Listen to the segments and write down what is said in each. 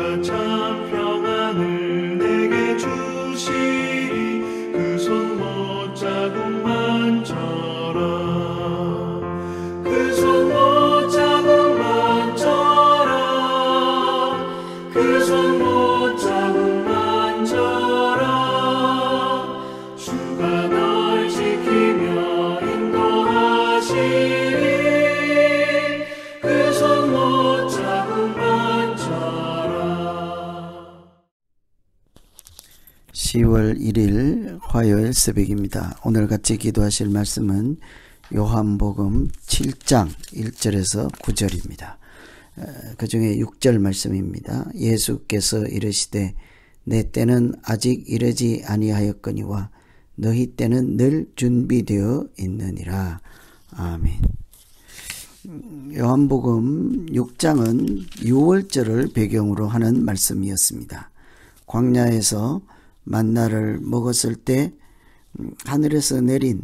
주가 참 평안을 내게 주시리. 그 손 못자국만 져라. 그 손 못자국만 져라. 그 손 못자국만 져라. 주가 널 지키며 인도하시리. 그 손 못자국만 져라. 10월 1일 화요일 새벽입니다. 오늘 같이 기도하실 말씀은 요한복음 7장 1절에서 9절입니다. 그 중에 6절 말씀입니다. 예수께서 이르시되 내 때는 아직 이르지 아니하였거니와 너희 때는 늘 준비되어 있느니라. 아멘. 요한복음 6장은 6월절을 배경으로 하는 말씀이었습니다. 광야에서 만나를 먹었을 때 하늘에서 내린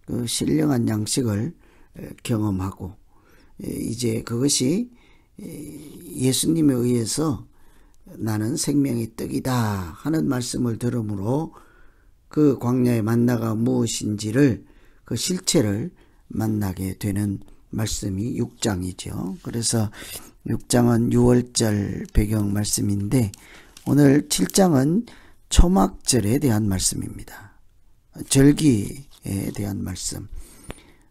그 신령한 양식을 경험하고, 이제 그것이 예수님에 의해서 나는 생명의 떡이다 하는 말씀을 들으므로 그 광야의 만나가 무엇인지를, 그 실체를 만나게 되는 말씀이 6장이죠. 그래서 6장은 6월절 배경 말씀인데, 오늘 7장은 초막절에 대한 말씀입니다. 절기에 대한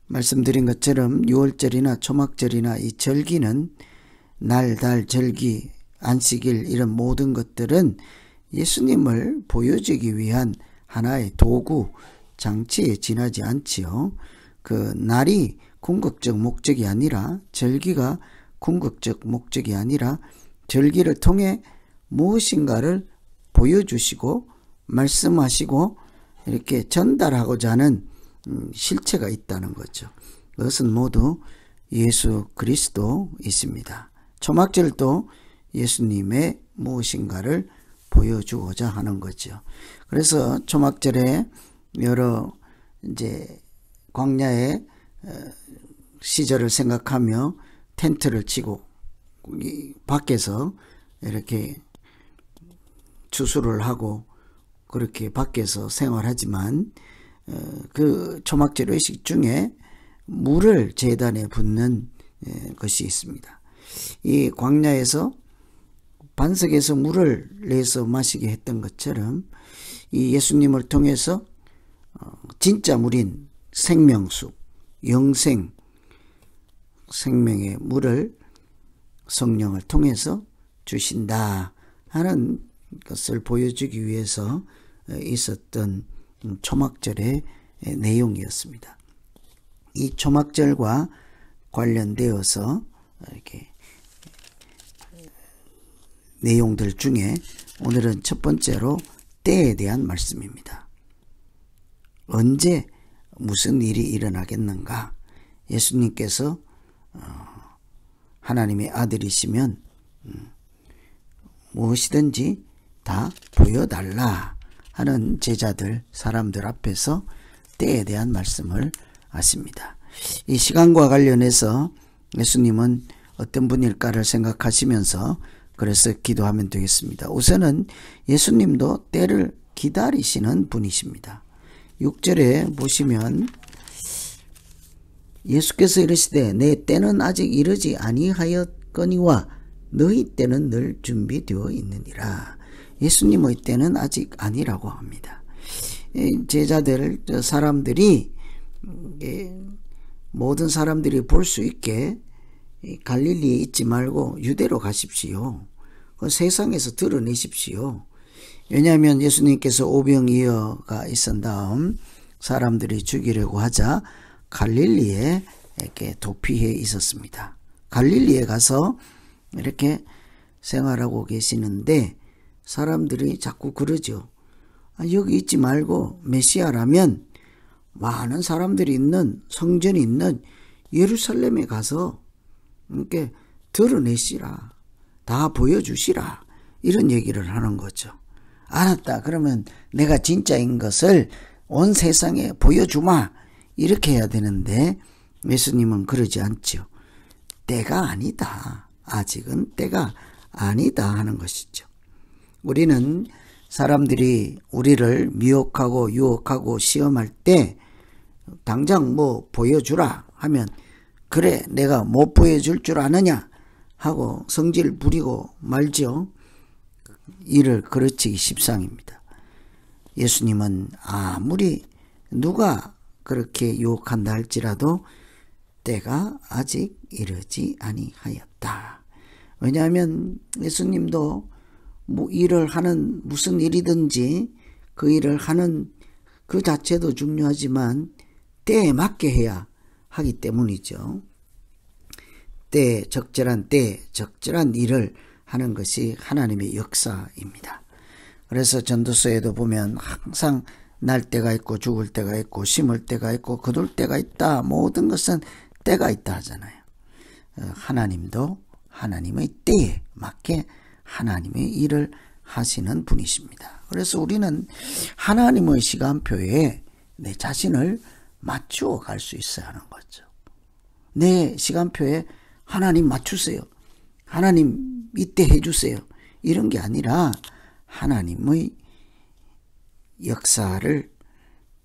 말씀드린 것처럼 6월절이나 초막절이나 이 절기는 날, 달, 절기, 안식일 이런 모든 것들은 예수님을 보여주기 위한 하나의 도구, 장치에 지나지 않지요. 그 날이 궁극적 목적이 아니라, 절기가 궁극적 목적이 아니라 절기를 통해 무엇인가를 보여주시고 말씀하시고 이렇게 전달하고자 하는 실체가 있다는 거죠. 그것은 모두 예수 그리스도이십니다. 초막절도 예수님의 무엇인가를 보여주고자 하는 거죠. 그래서 초막절에 여러 이제 광야의 시절을 생각하며 텐트를 치고 밖에서 이렇게 추수를 하고 그렇게 밖에서 생활하지만, 그 초막절 의식 중에 물을 제단에 붓는 것이 있습니다. 이 광야에서 반석에서 물을 내서 마시게 했던 것처럼 이 예수님을 통해서 진짜 물인 생명수, 영생, 생명의 물을 성령을 통해서 주신다 하는 것을 보여주기 위해서 있었던 초막절의 내용이었습니다. 이 초막절과 관련되어서 이렇게 내용들 중에 오늘은 첫 번째로 때에 대한 말씀입니다. 언제 무슨 일이 일어나겠는가? 예수님께서 하나님의 아들이시면 무엇이든지 다 보여달라 하는 제자들, 사람들 앞에서 때에 대한 말씀을 하십니다. 이 시간과 관련해서 예수님은 어떤 분일까를 생각하시면서 그래서 기도하면 되겠습니다. 우선은 예수님도 때를 기다리시는 분이십니다. 6절에 보시면 예수께서 이르시되 내 때는 아직 이르지 아니하였거니와 너희 때는 늘 준비되어 있느니라. 예수님의 때는 아직 아니라고 합니다. 제자들, 사람들이, 모든 사람들이 볼 수 있게 갈릴리에 있지 말고 유대로 가십시오. 세상에서 드러내십시오. 왜냐하면 예수님께서 오병이어가 있은 다음 사람들이 죽이려고 하자 갈릴리에 이렇게 도피해 있었습니다. 갈릴리에 가서 이렇게 생활하고 계시는데 사람들이 자꾸 그러죠. 여기 있지 말고 메시아라면 많은 사람들이 있는, 성전이 있는 예루살렘에 가서 이렇게 드러내시라, 다 보여주시라, 이런 얘기를 하는 거죠. 알았다, 그러면 내가 진짜인 것을 온 세상에 보여주마, 이렇게 해야 되는데 예수님은 그러지 않죠. 때가 아니다, 아직은 때가 아니다 하는 것이죠. 우리는 사람들이 우리를 미혹하고 유혹하고 시험할 때 당장 뭐 보여주라 하면 그래 내가 못 보여줄 줄 아느냐 하고 성질 부리고 말죠. 이를 그르치기 십상입니다. 예수님은 아무리 누가 그렇게 유혹한다 할지라도 때가 아직 이르지 아니하였다. 왜냐하면 예수님도 뭐 일을 하는 무슨 일이든지 그 일을 하는 그 자체도 중요하지만 때에 맞게 해야 하기 때문이죠. 적절한 일을 하는 것이 하나님의 역사입니다. 그래서 전도서에도 보면 항상 날 때가 있고 죽을 때가 있고 심을 때가 있고 거둘 때가 있다. 모든 것은 때가 있다 하잖아요. 하나님도 하나님의 때에 맞게 하나님의 일을 하시는 분이십니다. 그래서 우리는 하나님의 시간표에 내 자신을 맞추어 갈 수 있어야 하는 거죠. 내 시간표에 하나님 맞추세요. 하나님 이때 해주세요. 이런 게 아니라 하나님의 역사를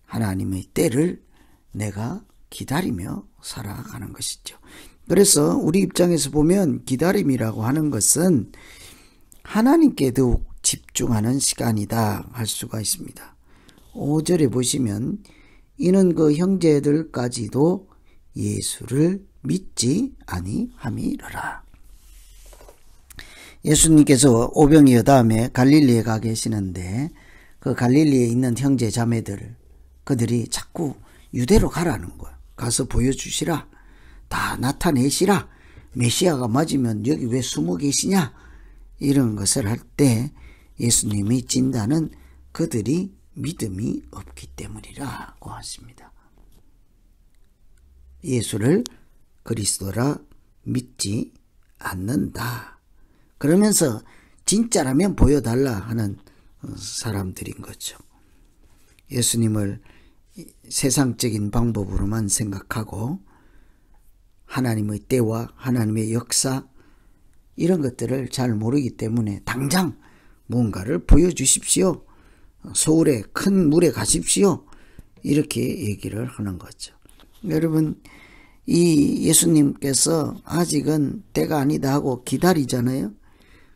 하나님의 때를 내가 기다리며 살아가는 것이죠. 그래서 우리 입장에서 보면 기다림이라고 하는 것은 하나님께 더욱 집중하는 시간이다 할 수가 있습니다. 5절에 보시면 이는 그 형제들까지도 예수를 믿지 아니함이러라. 예수님께서 오병이어 다음에 갈릴리에 가 계시는데 그 갈릴리에 있는 형제 자매들 그들이 자꾸 유대로 가라는 거예요. 가서 보여주시라. 다 나타내시라. 메시아가 맞으면 여기 왜 숨어 계시냐. 이런 것을 할 때 예수님이 진단은 그들이 믿음이 없기 때문이라고 하십니다. 예수를 그리스도라 믿지 않는다. 그러면서 진짜라면 보여달라 하는 사람들인 거죠. 예수님을 세상적인 방법으로만 생각하고 하나님의 때와 하나님의 역사 이런 것들을 잘 모르기 때문에 당장 뭔가를 보여주십시오. 서울에 큰 물에 가십시오. 이렇게 얘기를 하는 거죠. 여러분 이 예수님께서 아직은 때가 아니다 하고 기다리잖아요.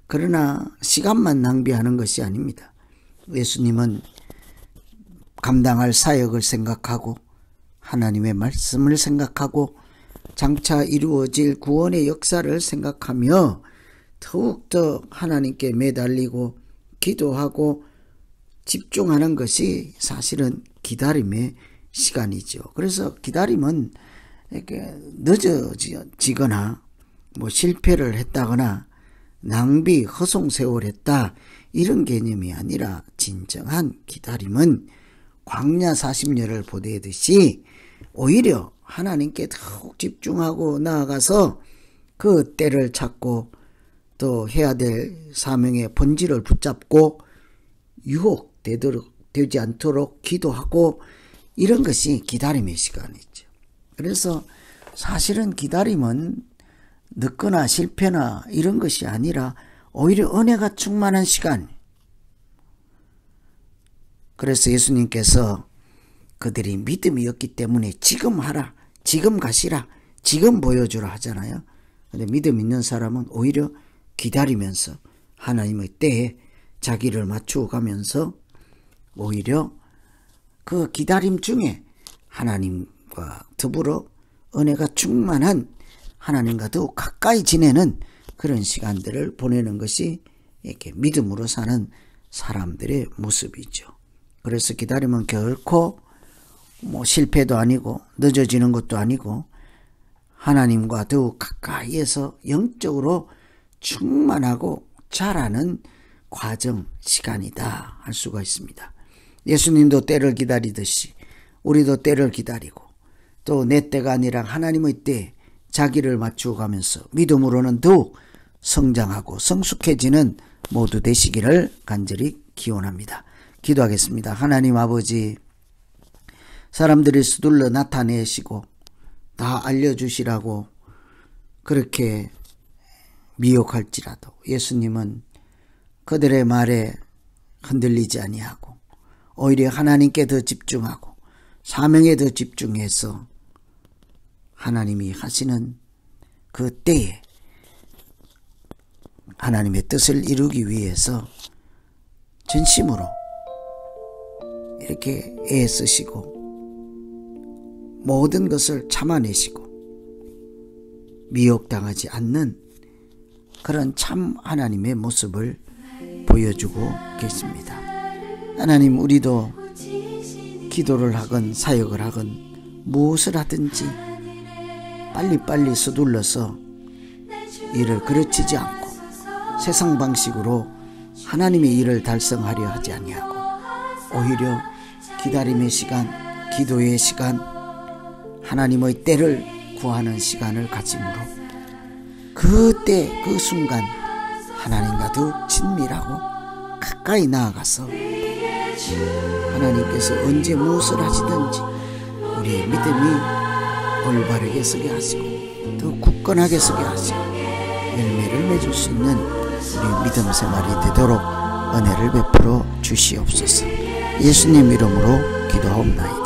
그러나 시간만 낭비하는 것이 아닙니다. 예수님은 감당할 사역을 생각하고 하나님의 말씀을 생각하고 장차 이루어질 구원의 역사를 생각하며 더욱더 하나님께 매달리고 기도하고 집중하는 것이 사실은 기다림의 시간이죠. 그래서 기다림은 이렇게 늦어지거나 뭐 실패를 했다거나 낭비, 허송세월했다 이런 개념이 아니라 진정한 기다림은 광야 40년을 보내듯이 오히려 하나님께 더욱 집중하고 나아가서 그 때를 찾고 또 해야 될 사명의 본질을 붙잡고 유혹되지 않도록 기도하고 이런 것이 기다림의 시간이죠. 그래서 사실은 기다림은 늦거나 실패나 이런 것이 아니라 오히려 은혜가 충만한 시간. 그래서 예수님께서 그들이 믿음이 없기 때문에 지금 하라, 지금 가시라, 지금 보여주라 하잖아요. 근데 믿음 있는 사람은 오히려 기다리면서 하나님의 때에 자기를 맞추어 가면서 오히려 그 기다림 중에 하나님과 더불어 은혜가 충만한 하나님과 더욱 가까이 지내는 그런 시간들을 보내는 것이 이렇게 믿음으로 사는 사람들의 모습이죠. 그래서 기다림은 결코 뭐 실패도 아니고 늦어지는 것도 아니고 하나님과 더욱 가까이에서 영적으로 충만하고 자라는 과정, 시간이다 할 수가 있습니다. 예수님도 때를 기다리듯이 우리도 때를 기다리고 또 내 때가 아니라 하나님의 때에 자기를 맞추어 가면서 믿음으로는 더욱 성장하고 성숙해지는 모두 되시기를 간절히 기원합니다. 기도하겠습니다. 하나님 아버지, 사람들이 서둘러 나타내시고 다 알려주시라고 그렇게 미혹할지라도 예수님은 그들의 말에 흔들리지 아니하고 오히려 하나님께 더 집중하고 사명에 더 집중해서 하나님이 하시는 그 때에 하나님의 뜻을 이루기 위해서 전심으로 이렇게 애쓰시고 모든 것을 참아내시고 미혹당하지 않는 그런 참 하나님의 모습을 보여주고 계십니다. 하나님, 우리도 기도를 하건 사역을 하건 무엇을 하든지 빨리빨리 서둘러서 일을 그르치지 않고 세상 방식으로 하나님의 일을 달성하려 하지 아니하고 오히려 기다림의 시간, 기도의 시간, 하나님의 때를 구하는 시간을 가짐으로 그때 그 순간 하나님과 더욱 친밀하고 가까이 나아가서 하나님께서 언제 무엇을 하시든지 우리의 믿음이 올바르게 서게 하시고 더 굳건하게 서게 하시고 열매를 맺을 수 있는 우리 믿음 생활이 되도록 은혜를 베풀어 주시옵소서. 예수님 이름으로 기도하옵나이다.